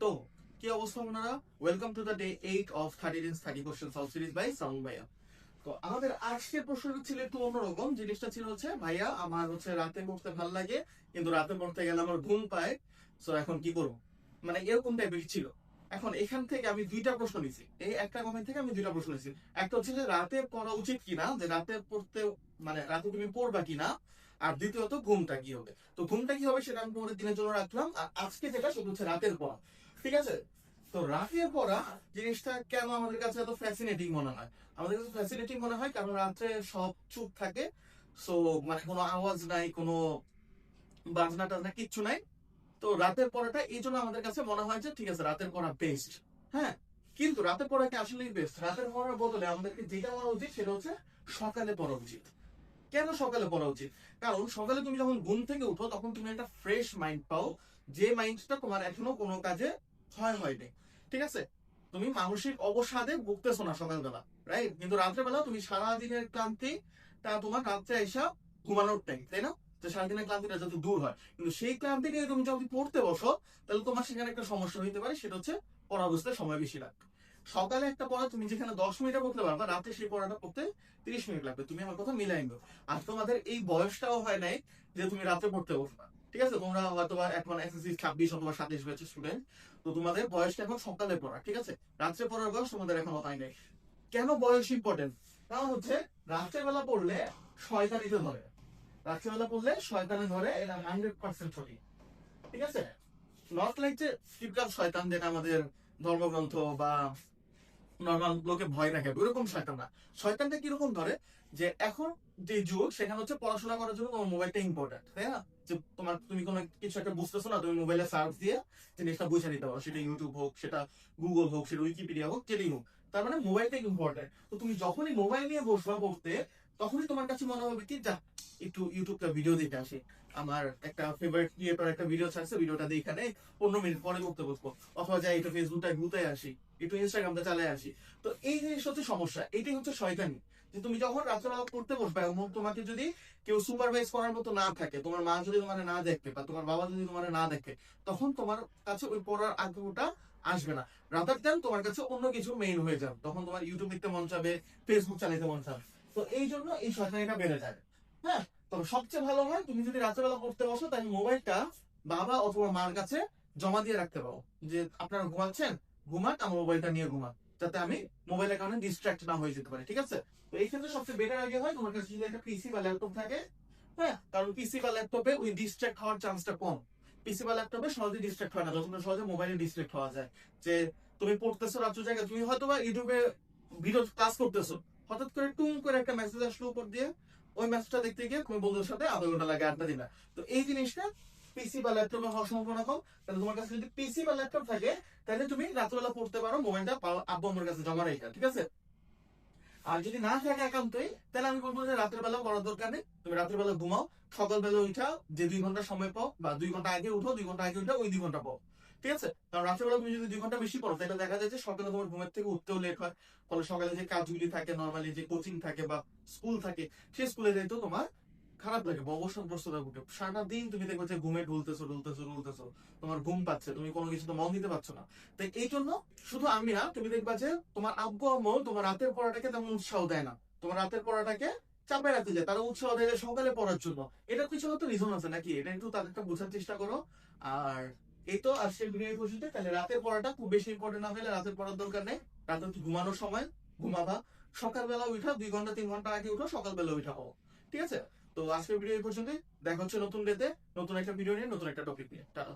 তো কি অবস্থা আপনারা? Welcome to the day 8 of 30 days 30 question solve series by Sound ভাইয়া। তো আমাদের আজকের প্রশ্নটা ছিল একটু অন্যরকম। জিনিসটা ছিল হচ্ছে ভাইয়া আমার হচ্ছে রাতে পড়তে ভালো লাগে, কিন্তু রাতে পড়তে গেলে আমার ঘুম পায়। সো এখন কি করবো, মানে এরকম টাইপের ছিল। এখন এখান থেকে আমি দুইটা প্রশ্ন নিছি, এই একটা কমেন্ট থেকে আমি দুইটা প্রশ্ন নিছি। একটা হচ্ছে যে রাতে পড়া উচিত কিনা, যে রাতে পড়তে মানে রাতে তুমি পড়বা কিনা, আর দ্বিতীয়ত ঘুমটা কি হবে। তো ঘুমটা কি হবে সেটা আমি তোমাদের দিনের জন্য রাখলাম, আর আজকে যেটা সেটা হচ্ছে রাতের পড়া। ঠিক আছে? তো রাতের পড়া জিনিসটা কেন আমাদের কাছে এত ফ্যাসিনেটিং মনে হয়? আমাদের কাছে ফ্যাসিনেটিং মনে হয় কারণ রাত্রে সব চুপ থাকে। সো মানে কোনো আওয়াজ নাই, কোনো বাজনা টাজনা কিচ্ছু নাই। তো রাতের পড়াটা এই জন্য আমাদের কাছে মনে হয় যে ঠিক আছে, রাতের পড়া বেস্ট। হ্যাঁ, কিন্তু রাতের পড়া কি আসলেই বেস্ট? রাতের পড়ার বদলে আমাদেরকে যেটা পড়া উচিত সেটা হচ্ছে সকালে পড়া উচিত। কেন সকালে পড়া উচিত? কারণ সকালে তুমি যখন ঘুম থেকে উঠো তখন তুমি একটা ফ্রেশ মাইন্ড পাও, যে মাইন্ডটা তোমার এখনো কোনো কাজে হয়নি। ঠিক আছে? তুমি মানসিক অবসাদে ভুগতেছো না সকালবেলা, রাইট? কিন্তু রাত্রেবেলা তুমি সারাদিনের ক্লান্তি তা তোমার রাত্রে এসা ঘুমানোর টাইম, তাই না? যে সারাদিনের ক্লান্তিটা যাতে দূর হয়, কিন্তু সেই ক্লান্তি নিয়ে তুমি যদি পড়তে বসো তাহলে তোমার সেখানে একটা সমস্যা হইতে পারে, সেটা হচ্ছে পড়া বুঝতে সময় বেশি লাগবে। সকালে একটা পড়া তুমি যেখানে 10 মিনিটে পড়তে পারবা, রাতে সেই পড়াটা পড়তে 30 মিনিট লাগবে। তুমি আমার কথা মিলাই নিও। আর তোমাদের এই বয়সটাও হয় নাই যে তুমি রাতে পড়তে বসবা। ঠিক আছে? তোমরা হয়তো এখন এসএসসি 26 অথবা 27 ব্যাচের স্টুডেন্ট। তো তোমাদের বয়সটা এখন সকালে পড়া, ঠিক আছে? রাত্রে পড়ার বয়স তোমাদের এখন হয় নাই। কেন বয়স ইম্পর্টেন্ট? কারণ হচ্ছে রাত্রে বেলা পড়লে শয়তানিতে ধরে। রাত্রে বেলা পড়লে শয়তানি ধরে, এটা 100% সঠিক। ঠিক আছে? নট লাইক যে টিপিক্যাল শয়তান যেটা আমাদের ধর্মগ্রন্থ বা নর্মাল লোকে ভয় রাখে ওরকম শয়তান না। শয়তানটা কিরকম ধরে, যে এখন যে যুগ সেখানে হচ্ছে পড়াশোনা করার জন্য তোমার মোবাইলটা ইম্পর্টেন্ট, তাই না? যে তুমি কোনো কিছু একটা বুঝতেছো না, তুমি মোবাইলে সার্চ দিয়ে জিনিসটা বুঝে নিতে পারো, সেটা ইউটিউব হোক, সেটা গুগল হোক, সেটা উইকিপিডিয়া হোক, যেটাই হোক। তার মানে মোবাইলটা ইম্পর্টেন্ট। তো তুমি যখনই মোবাইল নিয়ে বসবা পড়তে, তখনই তোমার কাছে মনে হবে কি, যা একটু ইউটিউবটা ভিডিও দেখে আসি, আমার একটা ফেভারিট ক্রিয়েটর একটা ভিডিও ছাড়ছে, ভিডিওটা দেখে নেই, 15 মিনিট পরে করতে বসবো। অথবা যাই একটু ফেসবুকটা ঘুরতে আসি, একটু ইনস্টাগ্রামটা চালিয়ে আসি। তো এই জিনিস হচ্ছে সমস্যা, এটাই হচ্ছে শয়তানি। যে তুমি যখন রাত্রেবেলা পড়তে বসবে এবং তোমাকে যদি কেউ সুপারভাইজ করার মতো না থাকে, তোমার মা যদি তোমার না দেখে বা তোমার বাবা যদি তোমার না দেখে, তখন তোমার কাছে ওই পড়ার আগ্রহটা আসবে না। রাদার দেন তোমার কাছে অন্য কিছু মেইন হয়ে যাবে, তখন তোমার ইউটিউব দেখতে মন চাবে, ফেসবুক চালাতে মন চাবে। তো এই জন্য এই শয়তানিটা বেড়ে যাবে। হ্যাঁ, তবে সবচেয়ে ভালো হয় তুমি যদি রাত্রেবেলা পড়তে বসো তাহলে মোবাইলটা বাবা অথবা মার কাছে জমা দিয়ে রাখতে পারো, যে আপনারা ঘুমাচ্ছেন, ঘুমান, আমার মোবাইলটা নিয়ে ঘুমান, যাতে আমি মোবাইলের কারণে ডিস্ট্রাক্ট না হয়ে যেতে পারি। ঠিক আছে? তো এই ক্ষেত্রে সবচেয়ে বেটার আগে হয় তোমার কাছে যদি একটা পিসি বা ল্যাপটপ থাকে। হ্যাঁ, কারণ পিসি বা ল্যাপটপে ওই ডিস্ট্রাক্ট হওয়ার চান্সটা কম। পিসি বা ল্যাপটপে সহজে ডিস্ট্রাক্ট হয় না, যখন সহজে মোবাইলে ডিস্ট্রাক্ট হওয়া যায়। যে তুমি পড়তেছো রাত্র জায়গায়, তুমি হয়তো বা ইউটিউবে ভিডিও ক্লাস করতেছো, হঠাৎ করে টুম করে একটা মেসেজ আসলো উপর দিয়ে, ওই মেসেজটা দেখতে গিয়ে তুমি বন্ধুদের সাথে আধা ঘন্টা লাগে, আড্ডা দিলা। তো এই জিনিসটা পিসি বা ল্যাপটপে হওয়ার সম্ভাবনা কম। তাহলে তোমার কাছে যদি পিসি বা ল্যাপটপ থাকে, তাহলে তুমি রাত্রবেলা পড়তে পারো, মোবাইলটা আব্বু আম্মুর কাছে জমা রেখে। ঠিক আছে? আর যদি না থাকে একান্তই, তাহলে আমি বলবো যে রাতের বেলা পড়ার দরকার নেই, তুমি রাতের বেলা ঘুমাও। সকালবেলা উঠা যে 2 ঘন্টা সময় পাও, বা 2 ঘন্টা আগে উঠো, 2 ঘন্টা আগে উঠে ওই 2 ঘন্টা পাও। ঠিক আছে? কারণ রাতের বেলা তুমি যদি 2 ঘন্টা বেশি পড়ো, তাহলে দেখা যায় যে সকালে তোমার ঘুমের থেকে উঠতেও লেট হয়। ফলে সকালে যে কাজগুলি থাকে, নর্মালি যে কোচিং থাকে বা স্কুল থাকে, সেই স্কুলে যাইতেও তোমার খারাপ লাগে, বা অবসরগ্রস্ততা ঘটে। সারাটা দিন তুমি দেখবে যে ঘুমে ঢুলতেছো, তোমার ঘুম পাচ্ছে, তুমি কোনো কিছু তো মন দিতে পারছো না। তাই এই জন্য শুধু আমি না, তুমি দেখবা যে তোমার আব্বু আম্মু তোমার রাতের পড়াটাকে তেমন উৎসাহ দেয় না, তোমার রাতের পড়াটাকে চাপে রাখতে যায়, তারা উৎসাহ দেয় যে সকালে পড়ার জন্য। এটার পিছনে তো রিজন আছে নাকি, এটা একটু তাদেরকে বোঝার চেষ্টা করো। আর এই তো আজকের ভিডিও পর্যন্ত। তাহলে রাতের পড়াটা খুব বেশি ইম্পর্টেন্ট না হলে রাতের পড়ার দরকার নেই। রাতে ঘুমানোর সময় ঘুমাবা, সকালবেলা উঠা 2 ঘন্টা 3 ঘন্টা আগে উঠো, সকালবেলা উঠা হও। ঠিক আছে? তো আজকের ভিডিও এই পর্যন্তই। দেখা হচ্ছে নতুন ডেতে, নতুন একটা ভিডিও নিয়ে, নতুন একটা টপিক নিয়ে। টাটা।